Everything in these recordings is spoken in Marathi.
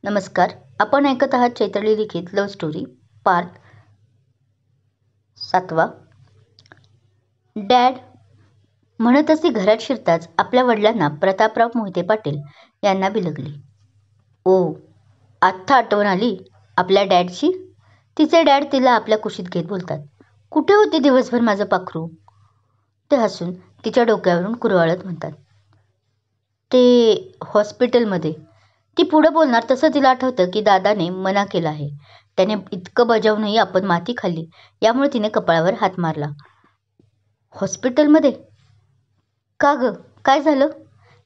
नमस्कार. आपण ऐकत आहात चैत्रली लिखित लव्ह स्टोरी पार्ट 7. डॅड म्हणत असे घरात शिरताच आपल्या वडिलांना प्रतापराव मोहिते पाटील यांना बिलगली. ओ, आत्ता आठवण आली आपल्या डॅडची. तिचे डॅड तिला आपल्या कुशीत घेत बोलतात. कुठे होते दिवसभर माझं पाखरू? ते हसून तिच्या डोक्यावरून कुरवाळत म्हणतात. ते हॉस्पिटलमध्ये. ती पुढं बोलणार तसं तिला आठवतं की दादाने मना केला आहे. त्याने इतकं बजावूनही आपण माती खाल्ली, यामुळे तिने कपाळावर हात मारला. हॉस्पिटलमध्ये? का गं, काय झालं?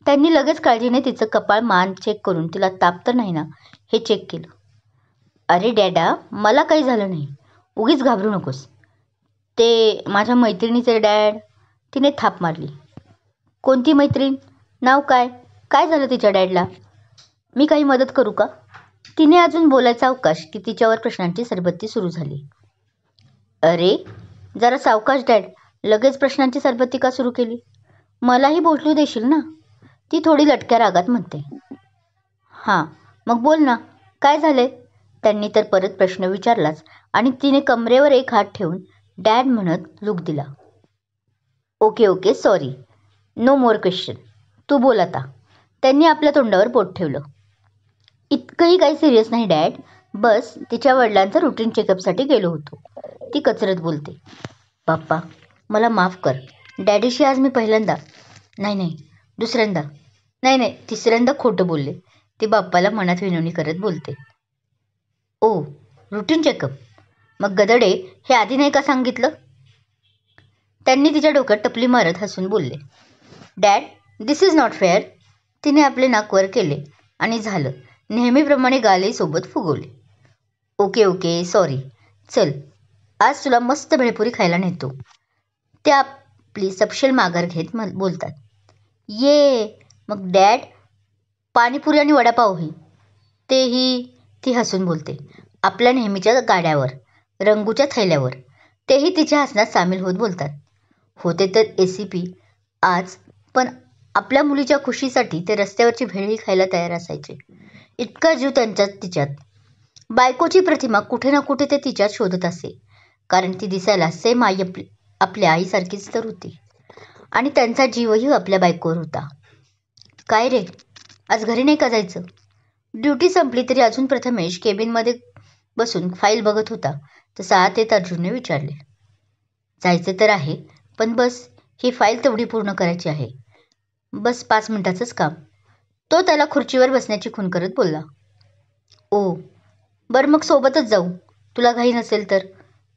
त्यांनी लगेच काळजीने तिचं कपाळ मान चेक करून तिला ताप तर नाही ना हे चेक केलं. अरे डॅडा, मला काही झालं नाही, उगीच घाबरू नकोस. ते माझ्या मैत्रिणीचे डॅड. तिने थाप मारली. कोणती मैत्रीण? नाव काय? काय झालं तिच्या डॅडला? मी काही मदत करू का? तिने अजून बोलायचा अवकाश की तिच्यावर प्रश्नांची सरबत्ती सुरू झाली. अरे जरा सावकाश डॅड, लगेच प्रश्नांची सरबत्ती का सुरू केली? मलाही बोलू देशील ना? ती थोडी लटक्या रागात म्हणते. हां मग बोल ना, काय झाले? त्यांनी तर परत प्रश्न विचारलाच आणि तिने कमरेवर एक हात ठेवून डॅड म्हणत लूक दिला. Okay sorry, no more question. तू बोल आता. त्यांनी आपल्या तोंडावर बोट ठेवलं. इतकंही काही सिरियस नाही डॅड, बस तिच्या वडिलांचं रुटीन चेकअपसाठी गेलो होतो. ती कचरत बोलते. बाप्पा मला माफ कर, डॅडीशी आज मी पहिल्यांदा नाही दुसऱ्यांदा नाही तिसऱ्यांदा खोटं बोलले. ती बाप्पाला मनात विनवणी करत बोलते. ओ, रुटीन चेकअप? मग गदडे, हे आधी नाही का सांगितलं? त्यांनी तिच्या डोक्यात टपली मारत हसून बोलले. Dad, this is not fair. तिने आपले नाक वर केले आणि झालं नेहमीप्रमाणे गालही सोबत फुगवले. Okay sorry. चल, आज तुला मस्त भेळपुरी खायला नेतो. ते आपली सपशेल माघार घेत बोलतात. ये मग डॅड, पाणीपुरी आणि वडापावही. तेही, ती हसून बोलते. आपल्या नेहमीच्या गाड्यावर, रंगूच्या थैल्यावर. तेही तिच्या हसण्यात सामील होत बोलतात. होते तर ACP आज, पण आपल्या मुलीच्या खुशीसाठी ते रस्त्यावरची भेळही खायला तयार असायचे. इतका जीव तिच्यात. बायकोची प्रतिमा कुठे ना कुठे ते तिच्यात शोधत असे, कारण ती दिसायला सेम आई आपल्या आईसारखीच तर होती आणि त्यांचा जीवही आपल्या बायकोवर होता. काय रे, आज घरी नाही का जायचं? ड्युटी संपली तरी अजून प्रथमेश केबिनमध्ये बसून फाईल बघत होता. तसा आत येत अर्जुनने विचारले. जायचं तर आहे, पण बस ही फाईल तेवढी पूर्ण करायची आहे. बस 5 मिनिटाचंच काम. तो त्याला खुर्चीवर बसण्याची खूण करत बोलला. ओ, बरं मग सोबतच जाऊ, तुला घाई नसेल तर.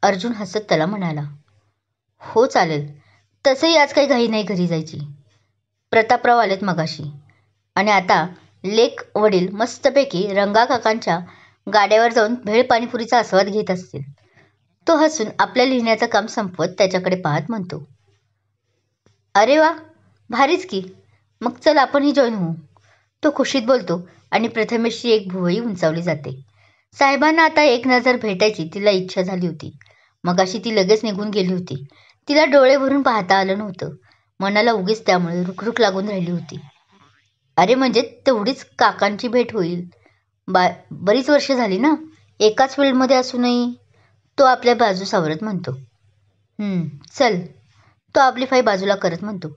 अर्जुन हसत त्याला म्हणाला. हो चालेल, तसंही आज काही घाई नाही घरी जायची. प्रतापराव आलेत मगाशी आणि आता लेक वडील मस्तपैकी रंगा काकांच्या गाड्यावर जाऊन भेळ पाणीपुरीचा आस्वाद घेत असतील. तो हसून आपल्या लिहिण्याचं काम संपवत त्याच्याकडे पाहत म्हणतो. अरे वा, भारीच की. मग चल आपणही जॉईन होऊ. तो खुशीत बोलतो आणि प्रथमेशची एक भुवई उंचावली जाते. साहेबांना आता एक नजर भेटायची तिला इच्छा झाली होती. मगाशी ती लगेच निघून गेली होती. तिला डोळे भरून पाहता आलं नव्हतं. मनाला उगीच त्यामुळे रुखरुख लागून राहिली होती. अरे म्हणजे तेवढीच काकांची भेट होईल. बरीच वर्ष झाली ना, एकाच फील्डमध्ये असूनही. तो आपल्या बाजू सावरत म्हणतो. चल, तो आपली फाई बाजूला करत म्हणतो.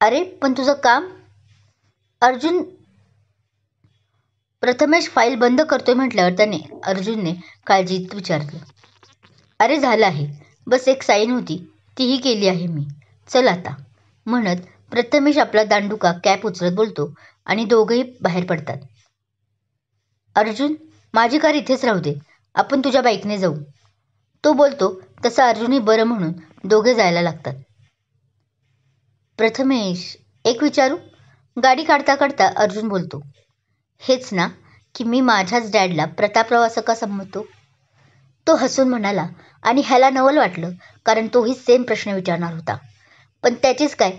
अरे पण तुझं काम? प्रथमेश फाईल बंद करतोय म्हटल्यावर अर्जुनने काळजीत विचारलं. अरे झालं आहे, बस एक साईन होती, तीही केली आहे मी. चल आता, म्हणत प्रथमेश आपला दांडुका कॅप उचलत बोलतो आणि दोघंही बाहेर पडतात. अर्जुन, माझी कार इथेच राहू दे, आपण तुझ्या बाईकने जाऊ. तो बोलतो तसं अर्जुनही बरं म्हणून दोघे जायला लागतात. प्रथमेश, एक विचारू? गाडी काढता काढता अर्जुन बोलतो. हेच ना, की मी माझ्याच डॅडला प्रतापराव असं का संबोधतो? तो हसून म्हणाला आणि ह्याला नवल वाटलं, कारण तोही सेम प्रश्न विचारणार होता. पण त्याचीच काय,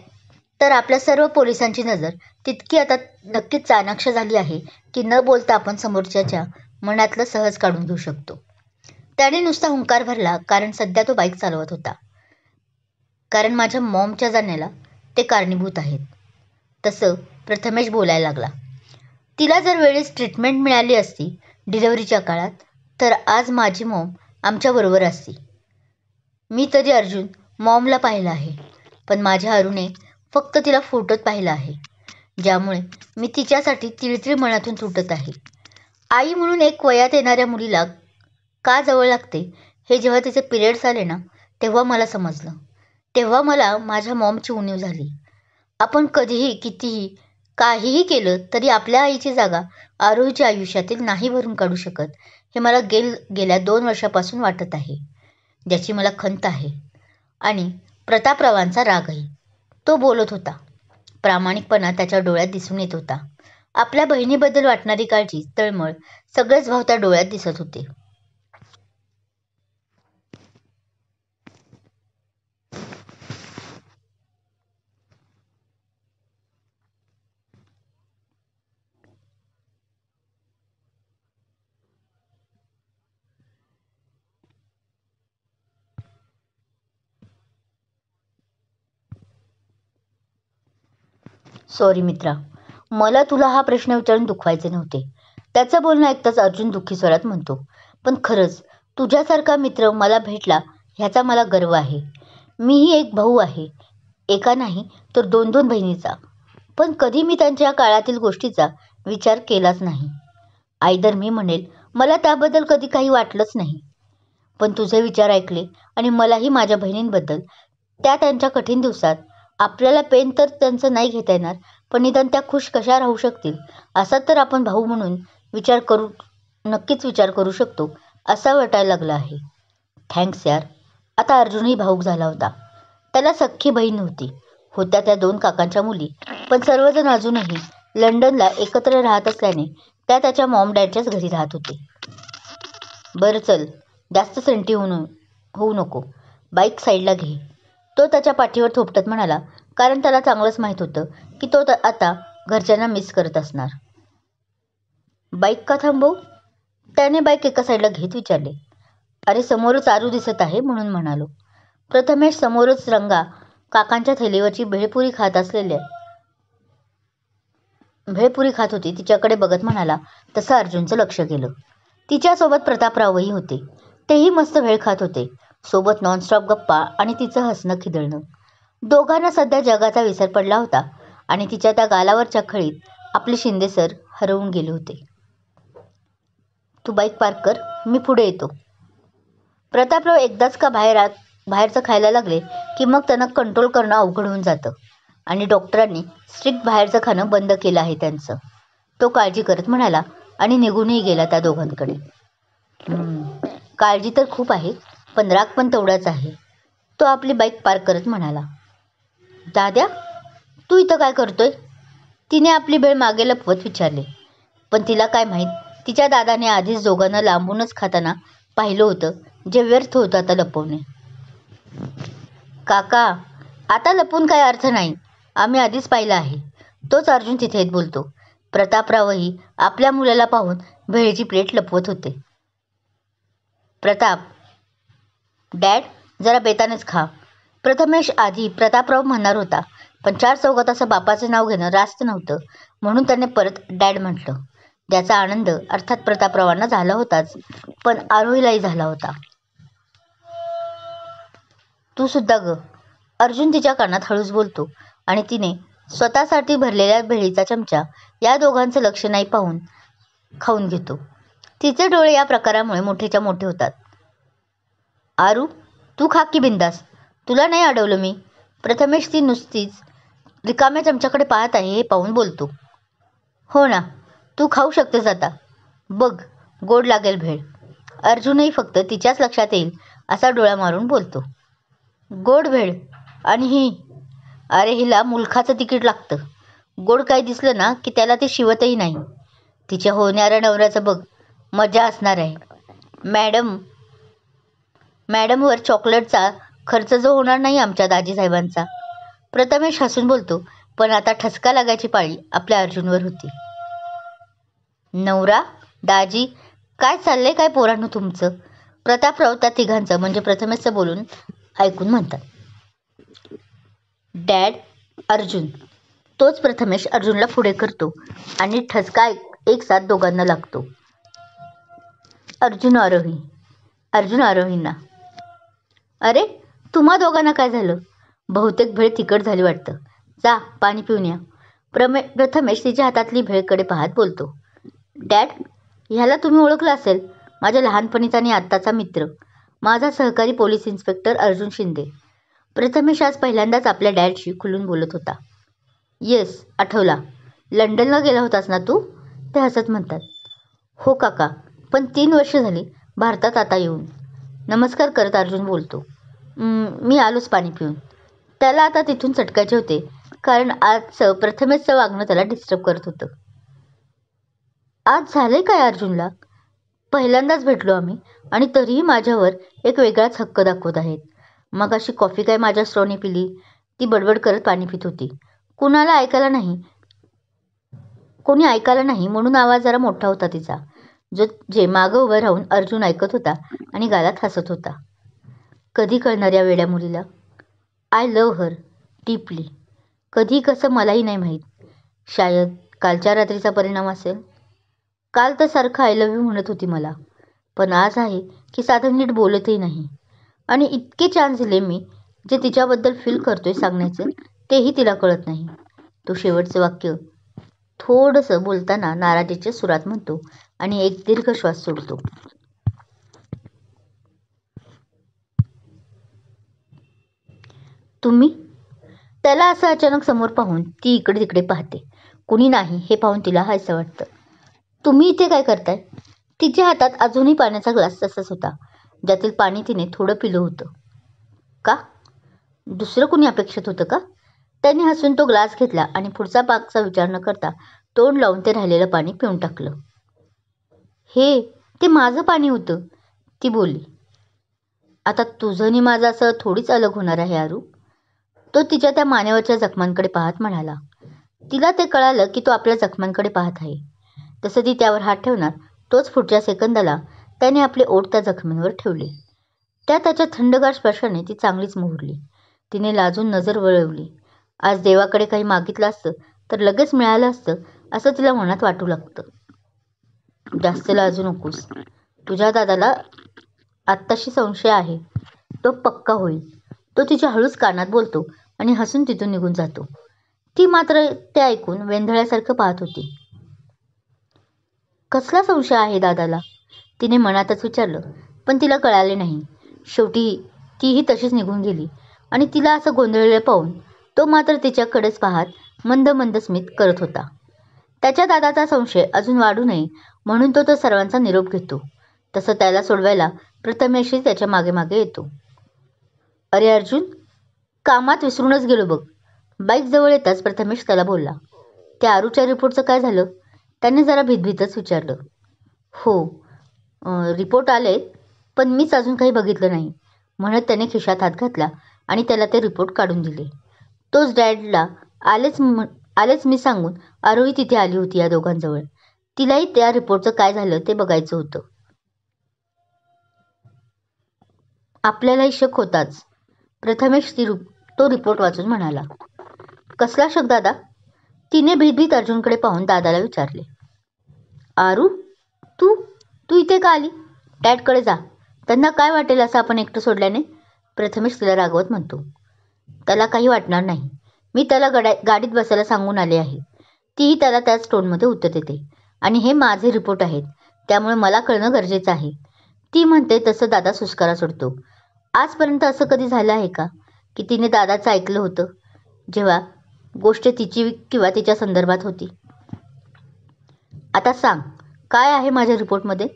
तर आपल्या सर्व पोलिसांची नजर तितकी आता नक्कीच चाणाक्ष झाली आहे की न बोलता आपण समोरच्याच्या मनातलं सहज काढून घेऊ शकतो. त्याने नुसता हुंकार भरला, कारण सध्या तो बाईक चालवत होता. कारण माझ्या मॉमच्या जाण्याला ते कारणीभूत आहेत. तसं प्रथमेश बोलायला लागला. तिला जर वेळेस ट्रीटमेंट मिळाली असती डिलिव्हरीच्या काळात, तर आज माझी मॉम आमच्याबरोबर असती. मी तरी अर्जुन मॉमला पाहिलं आहे, पण माझ्या अरुने फक्त तिला फोटोत पाहिलं आहे, ज्यामुळे मी तिच्यासाठी तिळतिळ मनातून तुटत आहे. आई म्हणून एक वयात येणाऱ्या मुलीला का जवळ लागते हे जेव्हा तिचे पिरियड्स आले ना, तेव्हा मला समजलं. तेव्हा मला माझ्या मॉमची उणीव झाली. आपण कधीही कितीही काहीही केलं तरी आपल्या आईची जागा आरोहीच्या आयुष्यातील नाही भरून काढू शकत, हे मला गेल्या 2 वर्षापासून वाटत आहे, ज्याची मला खंत आहे. आणि प्रतापरावांचा रागही. तो बोलत होता. प्रामाणिकपणा त्याच्या डोळ्यात दिसून येत होता. आपल्या बहिणीबद्दल वाटणारी काळजी, तळमळ सगळेच भाव त्या डोळ्यात दिसत होते. सॉरी मित्रा, मला तुला हा प्रश्न विचारून दुखवायचे नव्हते. त्याचं बोलणं ऐकताच अर्जुन दुःखी स्वरात म्हणतो, पण खरंच तुझ्यासारखा मित्र मला भेटला ह्याचा मला गर्व आहे. मीही एक भाऊ आहे, एका नाही तर 2-2 बहिणीचा. पण कधी मी त्यांच्या काळातील गोष्टीचा विचार केलाच नाही. आयदर मी म्हणेल मला त्याबद्दल कधी काही वाटलंच नाही. पण तुझे विचार ऐकले आणि मलाही माझ्या बहिणींबद्दल, त्यांच्या कठीण दिवसात आपल्याला पेन तर त्यांचं नाही घेता येणार, पण निदान त्या खुश कशा राहू शकतील असा तर आपण भाऊ म्हणून नक्कीच विचार करू शकतो, असा वाटायला लागला आहे. थँक्स यार. आता अर्जुनही भाऊक झाला होता. त्याला सख्खी बहीण नव्हती. होत्या त्या 2 काकांच्या मुली, पण सर्वजण अजूनही लंडनला एकत्र राहत असल्याने त्या त्याच्या मॉम डॅडच्याच घरी राहत होते. बरं चल, जास्त सेंटी होऊ नको. बाईक साईडला घे, तो त्याच्या पाठीवर थोपटत म्हणाला, कारण त्याला चांगलंच माहीत होतं की तो आता घरच्यांना मिस करत असणार. बाईक का थांबवू? त्याने बाईक एका साईडला घेत विचारले. अरे समोरच आरू दिसत आहे म्हणून म्हणालो. प्रथमेश समोरच रंगा काकांच्या थैलीवरची भेळपुरी खात होती तिच्याकडे बघत म्हणाला. तसं अर्जुनचं लक्ष गेलं. तिच्यासोबत प्रतापरावही होते. तेही मस्त भेळ खात होते. सोबत नॉनस्टॉप गप्पा आणि तिचं हसणं खिदळणं. दोघांना सध्या जगाचा विसर पडला होता आणि तिच्या त्या गालावरच्या खळीत आपले शिंदे सर हरवून गेले होते. तू बाईक पार्क कर, मी पुढे येतो. प्रतापराव एकदाच का बाहेरचं खायला लागले की मग त्यांना कंट्रोल करणं अवघड होऊन जातं आणि डॉक्टरांनी स्ट्रिक्ट बाहेरचं खाणं बंद केलं आहे त्यांचं. तो काळजी करत म्हणाला आणि निघूनही गेला त्या दोघांकडे. काळजी तर खूप आहे, पण राग पण तेवढाच आहे, तो आपली बाईक पार्क करत म्हणाला. दाद्या, तू इथं काय करतोय? तिने आपली भेळ मागे लपवत विचारले. पण तिला काय माहीत, तिच्या दादाने आधीच दोघांना लांबूनच खाताना पाहिलं होतं, जे व्यर्थ होतं आता लपवणे. काका, आता लपून काय अर्थ नाही, आम्ही आधीच पाहिलं आहे. तोच अर्जुन तिथेच बोलतो. प्रतापरावही आपल्या मुलाला पाहून भेळीची प्लेट लपवत होते. प्रताप, डॅड जरा बेतानेच खा. प्रथमेश आधी प्रतापराव म्हणणार होता, पण 4 चौघात असं बापाचं नाव घेणं रास्त नव्हतं, म्हणून त्याने परत डॅड म्हटलं. त्याचा आनंद अर्थात प्रतापरावांना झाला होताच, पण आरोहीलाही झाला होता. तू सुद्धा ग, अर्जुन तिच्या कानात हळूच बोलतो आणि तिने स्वतःसाठी भरलेल्या भेळीचा चमचा या दोघांचं लक्ष नाही पाहून खाऊन घेतो. तिचे डोळे या प्रकारामुळे मोठेच्या मोठे होतात. आरू, तू खा की बिंदास, तुला नाही अडवलं मी. प्रथमेश ती नुसतीच रिकाम्या चमच्याकडे पाहत आहे हे पाहून बोलतो. हो ना, तू खाऊ शकतेस आता. बघ, गोड लागेल भेळ. अर्जुनही फक्त तिच्याच लक्षात येईल असा डोळा मारून बोलतो. गोड भेळ आणि ही, अरे हिला मुलखाचं तिकीट लागतं. गोड काही दिसलं ना की त्याला ते शिवतही नाही. तिच्या होणाऱ्या नवऱ्याचं बघ, मजा असणार आहे. मॅडमवर चॉकलेटचा खर्च जो होणार नाही आमच्या दाजीसाहेबांचा. प्रथमेश हसून बोलतो, पण आता ठसका लागायची पाळी आपल्या अर्जुनवर होती. नवरा, दाजी, काय चाललंय काय पोरांनो तुमचं? प्रतापराव त्या तिघांचं म्हणजे प्रथमेशचं बोलून ऐकून म्हणतात. डॅड, अर्जुन, तोच प्रथमेश अर्जुनला पुढे करतो आणि ठसका एक साथ दोघांना लागतो. अर्जुन आरोहींना. अरे, तुम्हा दोघांना काय झालं? बहुतेक भेळ तिखट झाली वाटतं. जा, पाणी पिऊन या. प्रथमेश तिच्या हातातली भेळकडे पाहत बोलतो. डॅड, ह्याला तुम्ही ओळखलं असेल. माझ्या लहानपणीचा आणि आत्ताचा मित्र, माझा सहकारी पोलीस इन्स्पेक्टर अर्जुन शिंदे. प्रथमेश आज पहिल्यांदाच आपल्या डॅडशी खुलून बोलत होता. येस, आठवला. लंडनला गेला होतास ना तू? ते हसत म्हणतात. हो काका, पण 3 वर्ष झाली भारतात आता येऊन. नमस्कार करत अर्जुन बोलतो. मी आलोच पाणी पिऊन. त्याला आता तिथून चटकायचे होते, कारण आजचं प्रथमेशचं वागणं त्याला डिस्टर्ब करत होतं. आज झालंय काय अर्जुनला? पहिल्यांदाच भेटलो आम्ही आणि तरीही माझ्यावर एक वेगळाच हक्क दाखवत आहेत. मगाशी कॉफी काय माझ्या स्ट्रॉने पिली. ती बडबड करत पाणी पित होती. कोणी ऐकायला नाही म्हणून आवाज जरा मोठा होता तिचा. जे मागं उभं राहून अर्जुन ऐकत होता आणि गालात हसत होता. कधी कळणार या वेड्या मुलीला? I love her deeply. कधी कसं मलाही नाही माहीत. शायद कालच्या रात्रीचा परिणाम असेल. काल तर सारखं आय लव्ह यू म्हणत होती मला, पण आज आहे की साधं नीट बोलतही नाही. आणि इतके चान्स दिले मी जे तिच्याबद्दल फील करतोय सांगण्याचं, तेही तिला कळत नाही. तो शेवटचं वाक्य थोडंसं बोलताना नाराजीच्या सुरात म्हणतो आणि एक दीर्घ श्वास सोडतो. तुम्ही? त्याला असं अचानक समोर पाहून ती इकडे तिकडे पाहते. कुणी नाही हे पाहून तिला हायसं वाटतं. तुम्ही इथे काय करताय? तिच्या हातात अजूनही पाण्याचा ग्लास तसाच होता, ज्यातील पाणी तिने थोडं पिलं होतं. का? दुसरं कुणी अपेक्षित होतं का? त्याने हसून तो ग्लास घेतला आणि पुढचा पाकचा विचार न करता तोंड लावून ते राहिलेलं पाणी पिऊन टाकलं. ते माझं पाणी होतं, ती बोलली. आता तुझं आणि माझं असं थोडीच अलग होणार आहे आरू. तो तिच्या त्या मानेवरच्या जखमांकडे पाहत म्हणाला. तिला ते कळालं की तो आपल्या जखमांकडे पाहत आहे. तसं ती त्यावर हात ठेवणार तोच पुढच्या सेकंदाला त्याने आपले ओठ त्या जखमींवर ठेवले. त्याच्या थंडगार स्पर्शाने ती चांगलीच मोहरली. तिने लाजून नजर वळवली. आज देवाकडे काही मागितलं असतं तर लगेच मिळालं असतं असं तिला मनात वाटू लागतं. जास्त लाजू नकोस. तुझ्या दादाला आत्ताशी संशय आहे. तो पक्का होईल. तो तिच्या हळूच कानात बोलतो आणि हसून तिथून निघून जातो. ती मात्र ते ऐकून वेंधळ्यासारखं पाहत होती. कसला संशय आहे दादाला? तिने मनातच विचारलं, पण तिला कळाले नाही. शेवटी तीही तशीच निघून गेली आणि तिला असं गोंधळलेलं पाहून तो मात्र तिच्याकडेच पाहत मंद मंद स्मित करत होता. त्याच्या दादाचा संशय अजून वाढू नये म्हणून तो सर्वांचा निरोप घेतो. तसं त्याला सोडवायला प्रथमेशही त्याच्या मागे मागे येतो. अरे अर्जुन, कामात विसरूनच गेलो बघ. बाईक जवळ येताच प्रथमेश त्याला बोलला. त्या आरूच्या रिपोर्टचं काय झालं? त्याने जरा भीतभीतच विचारलं. हो, रिपोर्ट आले, पण मीच अजून काही बघितलं नाही म्हणत त्याने खिशात हात घातला आणि त्याला ते रिपोर्ट काढून दिले. तोच डॅडला आलेच मी सांगून आरोही तिथे आली होती या दोघांजवळ. तिलाही त्या रिपोर्टचं काय झालं ते बघायचं होतं. आपल्यालाही शक होताच. प्रथमेश तो रिपोर्ट वाचून म्हणाला. कसला शक दादा? तिने भीतभीत अर्जुनकडे पाहून दादाला विचारले. आरू, तू इथे का आली? डॅडकडे जा. त्यांना काय वाटेल असं आपण एकटं सोडल्याने? प्रथमेश तिला रागवत म्हणतो. त्याला काही वाटणार नाही. मी त्याला गाडीत बसायला सांगून आले आहे. तीही त्याला त्याच टोनमध्ये उत्तर देते. आणि हे माझे रिपोर्ट आहेत, त्यामुळे मला कळणं गरजेचं आहे. ती म्हणते तसं दादा सुस्कारा सोडतो. आजपर्यंत असं कधी झालं आहे का की तिने दादाचं ऐकलं होतं जेव्हा गोष्ट तिची किंवा तिच्या संदर्भात होती? आता सांग, काय आहे माझ्या रिपोर्टमध्ये?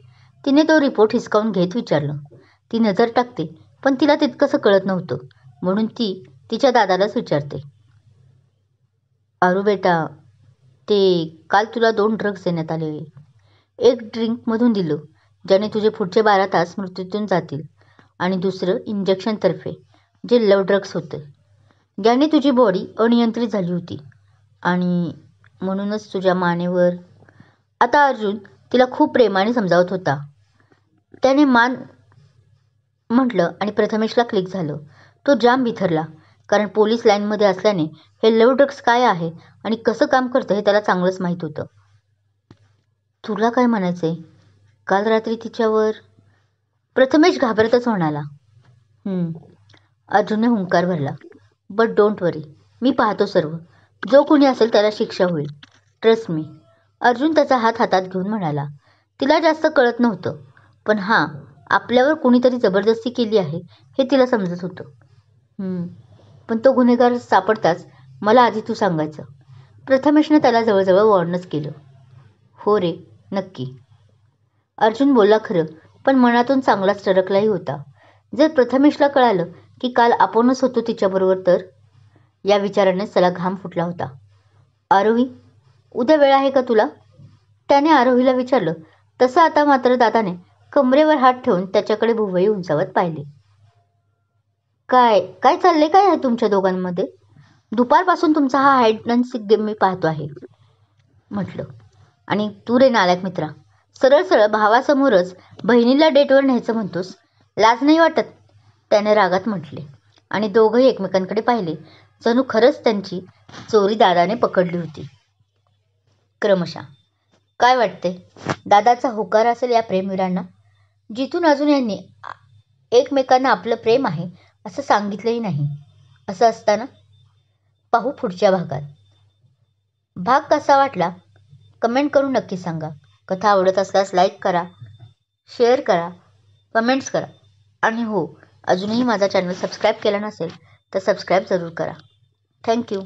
तिने तो रिपोर्ट हिसकावून घेत विचारलं. ती नजर टाकते, पण तिला तितकंसं कळत नव्हतं म्हणून ती तिच्या दादालाच विचारते. आरू बेटा, ते काल तुला 2 ड्रग्स देण्यात आले. एक ड्रिंकमधून दिलं ज्याने तुझे पुढचे 12 तास मृत्यूतून जातील आणि दुसरं इंजेक्शनतर्फे जे लव ड्रग्स होतं, ज्याने तुझी बॉडी अनियंत्रित झाली होती आणि म्हणूनच तुझ्या मानेवर. आता अर्जुन तिला खूप प्रेमाने समजावत होता. त्याने मान म्हटलं आणि प्रथमेशला क्लिक झालं. तो जाम बिथरला. कारण पोलीस लाईनमध्ये असल्याने हे लव्ह ड्रग्स काय आहे आणि कसं काम करतं हे त्याला चांगलंच माहीत होतं. तुला काय म्हणायचंय? काल रात्री तिच्यावर? प्रथमेश घाबरतच म्हणाला. अर्जुनने हुंकार भरला. बट डोंट वरी, मी पाहतो सर्व. जो कोणी असेल त्याला शिक्षा होईल. Trust me. अर्जुन त्याचा हात हातात घेऊन म्हणाला. तिला जास्त कळत नव्हतं, पण आपल्यावर कोणीतरी जबरदस्ती केली आहे हे तिला समजत होतं. पण तो गुन्हेगार सापडताच मला आधी तू सांगायचं. प्रथमेशनं त्याला जवळजवळ वॉर्नच केलं. हो रे, नक्की. अर्जुन बोलला खरं, पण मनातून चांगलाच टरकलाही होता. जर प्रथमेशला कळालं की काल आपणच होतो तिच्याबरोबर तर? या विचारानेच त्याला घाम फुटला होता. आरोही, उद्या वेळ आहे का तुला? त्याने आरोहीला विचारलं. तसं आता मात्र दादाने कमरेवर हात ठेवून त्याच्याकडे भुवई उंचावत पाहिले. काय काय चाललंय काय आहे तुमच्या दोघांमध्ये? दुपारपासून तुमचा हा हाईड अँड सीक गेम मी पाहतो आहे, म्हटलं. आणि तू रे नालायक मित्रा, सरळ सरळ भावासमोरच बहिणीला डेटवर न्यायचं म्हणतोस. लाज नाही वाटत? त्याने रागात म्हटले. आणि दोघंही एकमेकांकडे पाहिले, जणू खरंच त्यांची चोरी दादाने पकडली होती. क्रमशः. काय वाटते? दादाचा होकार असेल या प्रेमवीरांना? जिथून अजून यांनी एकमेकांना आपलं प्रेम आहे असं सांगितलंही नाही. असं असताना पाहू पुढच्या भागात. भाग कसा वाटला कमेंट करून नक्की सांगा. कथा आवडत असल्यास लाईक करा, शेअर करा, कमेंट्स करा. आणि हो, अजूनही माझा चॅनल सबस्क्राईब केला नसेल तर सबस्क्राईब जरूर करा. थँक्यू.